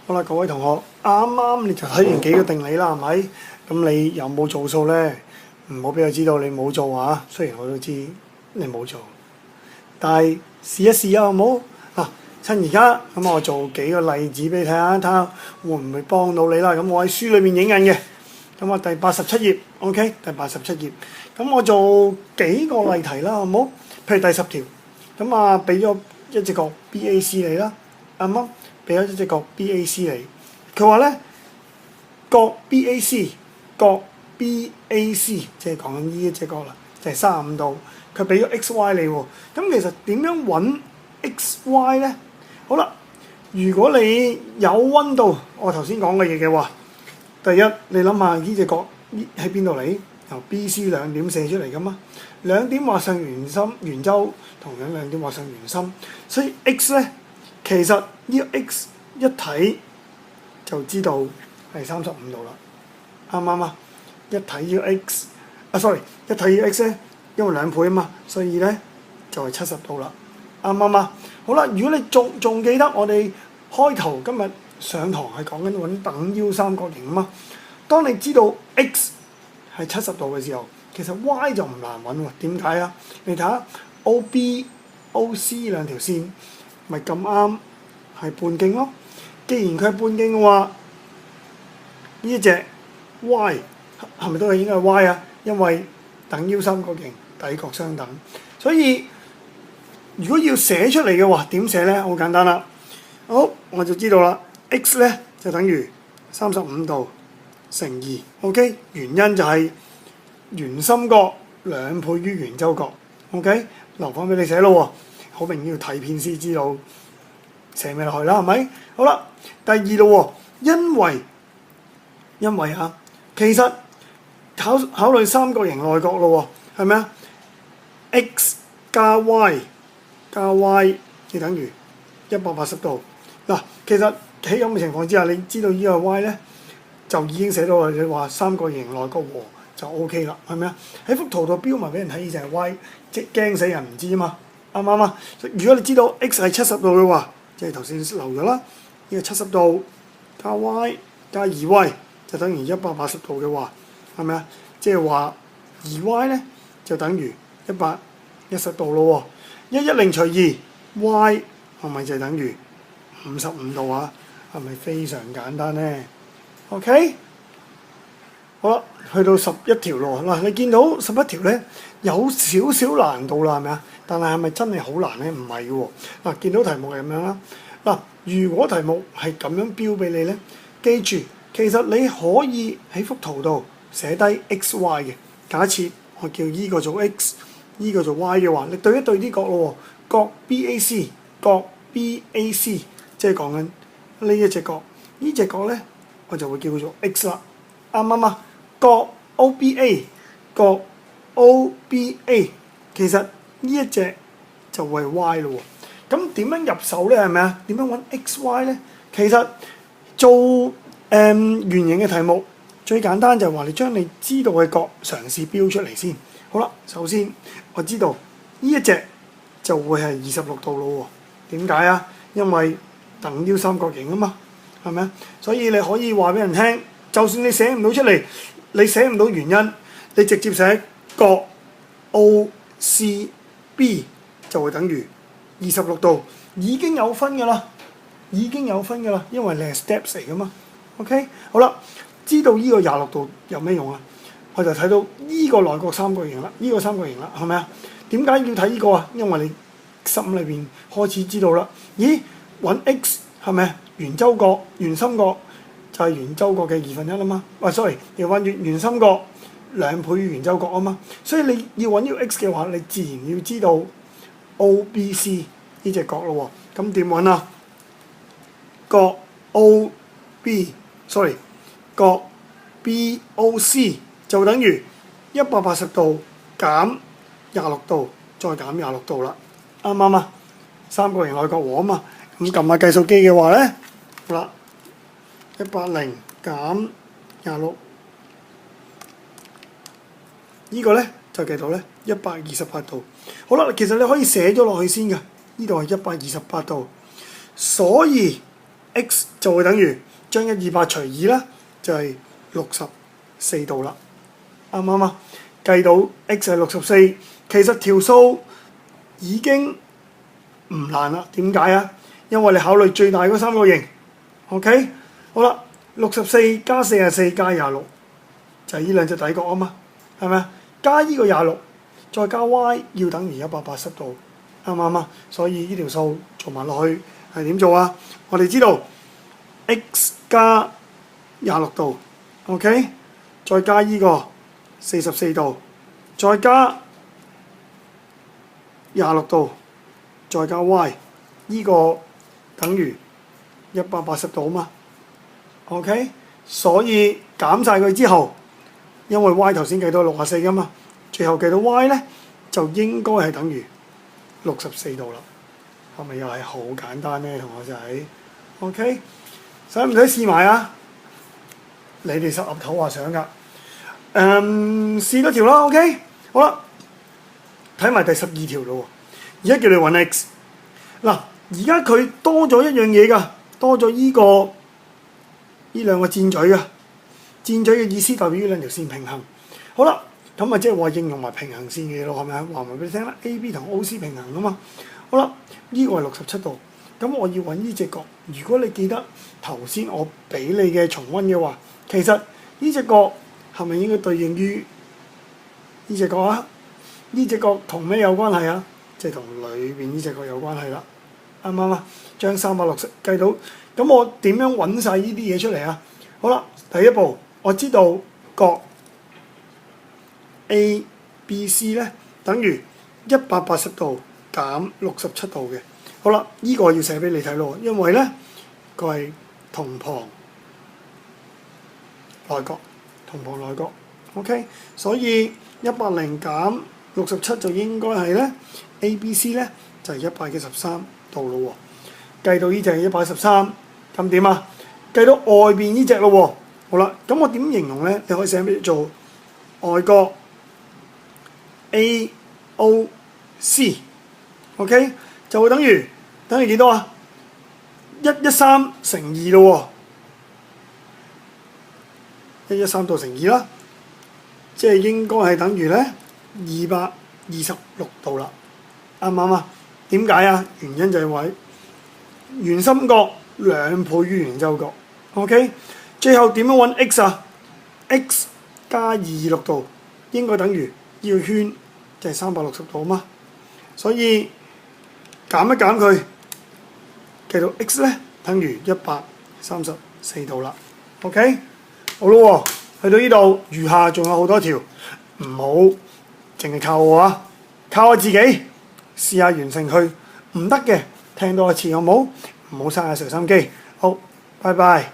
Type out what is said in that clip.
好啦，各位同學，啱啱你就睇完幾個定理啦，係咪？咁你有冇做數呢？唔好俾我知道你冇做啊！雖然我都知你冇做，但係試一試啊，好唔好？嗱，趁而家咁，我做幾個例子俾你睇下，睇下會唔會幫到你啦？咁我喺書裏面影印嘅，咁啊第87頁 ，OK， 第87頁。咁我做幾個例題啦，好唔好？譬如第10條，咁啊俾咗一隻角 BAC 你啦，啱唔啱？俾咗一隻角 BAC 你，佢話咧角 BAC 角 BAC 即係講緊呢一隻角啦，就係35度。佢俾咗 XY 你喎，咁其實點樣揾 XY 咧？好啦，如果你有溫度，我頭先講嘅嘢嘅話，第一你諗下呢隻角喺邊度嚟？由 BC 兩點射出嚟噶嘛，兩點畫上圓周，同樣兩點畫上圓心，所以 X 咧。其實呢個 x 一睇就知道係35度啦，啱唔啱啊？一睇呢個 x，一睇呢個 x 咧，因為兩倍啊嘛，所以咧就係70度啦，啱唔啱啊？好啦，如果你仲記得我哋開頭今日上堂係講緊揾等腰三角形啊嘛，當你知道 x 係70度嘅時候，其實 y 就唔難揾喎。點解啊？你睇下 OB、OC 兩條線。咪咁啱係半徑咯。既然佢係半徑嘅話，呢一隻 y 係咪都係應該係 y 啊？因為等腰三角形底角相等，所以如果要寫出嚟嘅話，點寫咧？好簡單啦。好，我就知道啦。x 咧就等於35度乘2。OK， 原因就係圓心角兩倍於圓周角。OK， 留翻俾你寫咯喎。好明顯要睇片先知道寫咩落去啦，係咪？好啦，第二咯喎，因為啊，其實考慮三角形內角咯喎，係咪啊 ？x 加 y 就等於180度。嗱，其實喺咁嘅情況之下，你知道呢個 y 咧就已經寫到你話三角形內角和就 OK 啦，係咪啊？喺幅圖度標埋俾人睇，呢就係 y， 即驚死人唔知啊嘛。啱唔啱啊？如果你知道 x 係70度嘅話，即係頭先留咗啦，呢個70度加 y 加 2y 就等於180度嘅話，係咪啊？即係話 2y 咧就等於110度咯喎，110除2 y 係咪就等於55度啊？係咪非常簡單咧 ？OK， 好啦，去到11條咯嗱，你見到11條咧有少少難度啦，係咪啊？但係咪真係好難咧？唔係喎。嗱，見到題目係咁樣啦。嗱，如果題目係咁樣標俾你咧，記住其實你可以喺幅圖度寫低 x y 嘅。假設我叫依個做 x， 依個做 y 嘅話，你對一對啲角咯喎，角 BAC， 角 BAC， 即係講緊呢一隻角，呢隻角咧我就會叫佢做 x 啦，啱唔啱啊？角 OBA， 角 OBA， 其實呢一隻就會係 y 咯喎，咁點樣入手咧？係咪啊？點樣揾 x y 咧？其實做圓形嘅題目最簡單就係話你將你知道嘅角嘗試標出嚟先。好啦，首先我知道呢一隻就會係26度咯喎。點解啊？因為等腰三角形啊嘛，係咪啊？所以你可以話俾人聽，就算你寫唔到出嚟，你寫唔到原因，你直接寫角 OC B 就會等於26度，已經有分㗎啦，因為你係 steps 嚟㗎嘛。OK， 好啦，知道呢個26度有咩用啊？我就睇到呢個內角三角形啦，呢個三角形啦，係咪啊？點解要睇呢個啊？因為你心裏邊開始知道啦。咦，揾 x 係咪圓周角、圓心角就係圓周角嘅1/2啊嘛。sorry， 要揾圓心角兩倍於圓周角啊嘛。所以你要揾呢個 x 嘅話，你自然要知道 OBC 呢隻角咯喎。咁點揾啊？角 角 BOC 就等於180度減26度再減26度啦，啱唔啱啊？三角形內角和啊嘛。咁撳下計數機嘅話咧，好啦，180減26，呢個咧就計到咧128度。好啦，其實你可以寫咗落去先㗎，呢度係128度，所以 x 就會等於將128除2啦，就係64度啦，啱唔啱啊？計到 x 係64，其實條數已經唔難啦。點解啊？因為你考慮最大嗰三角形 ，OK？ 好啦，64加44加26就係呢兩隻底角啊嘛，係咪啊？加呢個26，再加 y 要等於180度，啱唔啱啊？所以呢條數做埋落去係點做啊？我哋知道 x 加26度 ，OK？ 再加呢個44度，再加26度，再加 y， 呢個等於180度啊嘛。OK， 所以減晒佢之後，因為 y 頭先計到64噶嘛，最後計到 y 咧就應該係等於64度啦。係咪又係好簡單咧，同學仔 ？OK， 使唔使試埋啊？你哋實岌頭話想㗎。試多條啦 ，OK， 好啦，睇埋第12條咯喎。而家叫你揾 x， 嗱，而家佢多咗一樣嘢㗎，多咗呢兩個箭嘴啊。箭嘴嘅意思代表呢兩條線平行。好啦，咁啊即係話應用埋平行線嘅嘢咯，係咪啊？話埋俾你聽啦 ，AB 同 OC 平衡啊嘛。好啦，呢個係67度，咁我要揾呢隻角。如果你記得頭先我俾你嘅重溫嘅話，其實呢隻角係咪應該對應於呢隻角啊？呢隻角同咩有關係啊？即係同裏邊呢隻角有關係啦，啱唔啱啊？將360計到，咁我點樣揾晒呢啲嘢出嚟啊？好啦，第一步我知道角 ABC 咧等於180度減67度嘅。好啦，呢個要寫俾你睇咯，因為咧佢係同旁內角，同旁內角 ，OK， 所以180減67就應該係咧 ABC 咧就係113度咯喎。計到呢隻係113，咁點啊？計到外邊呢隻咯喎。好啦，咁我點形容咧？你可以寫俾做外角 AOC，OK， 就會等於幾多啊？113乘2咯喎，113度乘2啦，即係應該係等於咧226度啦，啱唔啱啊？點解啊？原因就係話圓心角2倍於圓周角 ，OK。最後點樣揾 x 啊 ？x 加226度應該等於呢個圈就係360度啊嘛，所以減一減佢，計到 x 咧等於134度啦。OK， 好咯喎，去到呢度，餘下仲有好多條，唔好淨係靠我啊，靠我自己試下完成佢。唔得嘅，聽多一次好冇？唔好嘥下隨心機。好，拜拜。